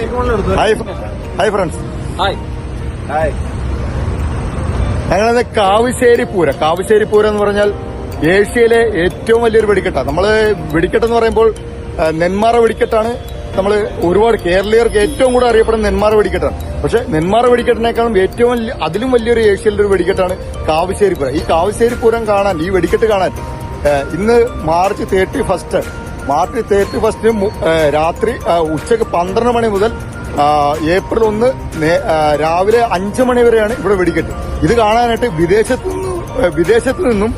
Hi friends. ഞങ്ങളിന്ന് കാവശ്ശേരി പൂരം എന്ന് പറഞ്ഞാൽ ഏഷ്യയിലെ ഏറ്റവും വലിയൊരു വെടിക്കെട്ടാണ്. നമ്മള് വെടിക്കെട്ടെന്ന് പറയുമ്പോൾ നെന്മാറ വെടിക്കെട്ടാണ് നമ്മൾ ഒരുപാട് കേരളീയർക്ക് ഏറ്റവും കൂടുതൽ അറിയപ്പെടുന്ന നെന്മാറ വെടിക്കെട്ടാണ്. പക്ഷെ നെന്മാറ വെടിക്കെട്ടിനേക്കാളും ഏറ്റവും അതിലും വലിയൊരു ഏഷ്യയിലെ ഒരു വെടിക്കെട്ടാണ് കാവശ്ശേരി പൂരം. ഈ കാവശ്ശേരി പൂരം കാണാൻ, ഈ വെടിക്കെട്ട് കാണാൻ ഇന്ന് മാർച്ച് 31 രാത്രി ഉച്ചയ്ക്ക് 12 മണി മുതൽ ഏപ്രിൽ 1 രാവിലെ 5 മണി വരെയാണ് ഇവിടെ വെടിക്കെട്ട്. ഇത് കാണാനായിട്ട് വിദേശത്തു നിന്നും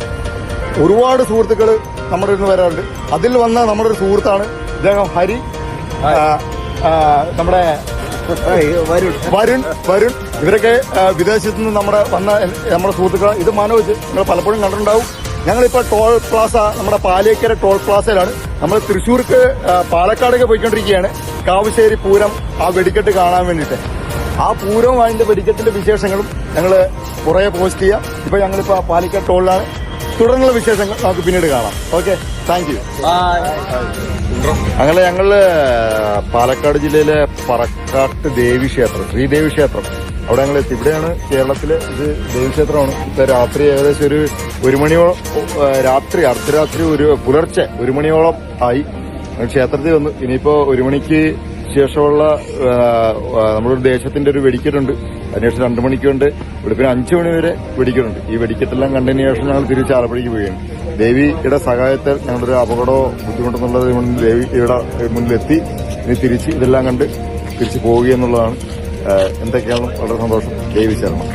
ഒരുപാട് സുഹൃത്തുക്കൾ നമ്മുടെ ഇന്ന് വരാറുണ്ട്. അതിൽ വന്ന നമ്മുടെ ഒരു സുഹൃത്താണ് ഇദ്ദേഹം ഹരി, നമ്മുടെ വരുൺ. ഇവരൊക്കെ വിദേശത്തു നിന്ന് നമ്മുടെ സുഹൃത്തുക്കൾ. ഇത് മനോജ്, നിങ്ങൾ പലപ്പോഴും കണ്ടിട്ടുണ്ടാവും. ഞങ്ങളിപ്പോ ടോൾ പ്ലാസ, നമ്മുടെ പാലിയേക്കര ടോൾ പ്ലാസയിലാണ്. നമ്മൾ തൃശ്ശൂർക്ക് പാലക്കാടൊക്കെ പോയിക്കൊണ്ടിരിക്കുകയാണ് കാവശ്ശേരി പൂരം, ആ വെടിക്കെട്ട് കാണാൻ വേണ്ടിയിട്ട്. ആ പൂരവും അതിന്റെ വെടിക്കെട്ടിന്റെ വിശേഷങ്ങളും ഞങ്ങൾ കുറെ പോസ്റ്റ് ചെയ്യാം. ഇപ്പൊ ഞങ്ങളിപ്പോ പാലിക്കാട് ടോളിലാണ്. തുടർന്നുള്ള വിശേഷങ്ങൾ നമുക്ക് പിന്നീട് കാണാം. Okay, thank you. അങ്ങനെ ഞങ്ങള് പാലക്കാട് ജില്ലയിലെ പറക്കാട്ട് ദേവീക്ഷേത്രം, ശ്രീദേവി ക്ഷേത്രം, അവിടെ ഞങ്ങൾ എത്തി. ഇവിടെയാണ് കേരളത്തിലെ ഇത് ദേവീക്ഷേത്രമാണ്. ഇപ്പൊ രാത്രി ഏകദേശം ഒരു മണിയോളം, അർദ്ധരാത്രി പുലർച്ചെ 1 മണിയോളം ആയി ക്ഷേത്രത്തിൽ വന്നു. ഇനിയിപ്പോ 1 മണിക്ക് ശേഷമുള്ള നമ്മുടെ ദേശത്തിന്റെ ഒരു വെടിക്കെട്ടുണ്ട്. അതിനുശേഷം 2 മണിക്കുണ്ട്. ഇവിടെ പിന്നെ 5 മണി വരെ വെടിക്കെട്ടുണ്ട്. ഈ വെടിക്കെട്ടെല്ലാം കണ്ടതിന് ശേഷം ഞങ്ങൾ തിരിച്ച് ആലപ്പുഴയ്ക്ക് പോവുകയാണ്. ദേവിയുടെ സഹായത്താൽ ഞങ്ങളൊരു അപകടമോ ബുദ്ധിമുട്ടെന്നുള്ളത് ദേവിയുടെ മുന്നിലെത്തി. ഇനി തിരിച്ച് ഇതെല്ലാം കണ്ട് തിരിച്ച് പോവുക എന്നുള്ളതാണ്. എന്തൊക്കെയാണ് വളരെ സന്തോഷം. ദേവി ശരണം.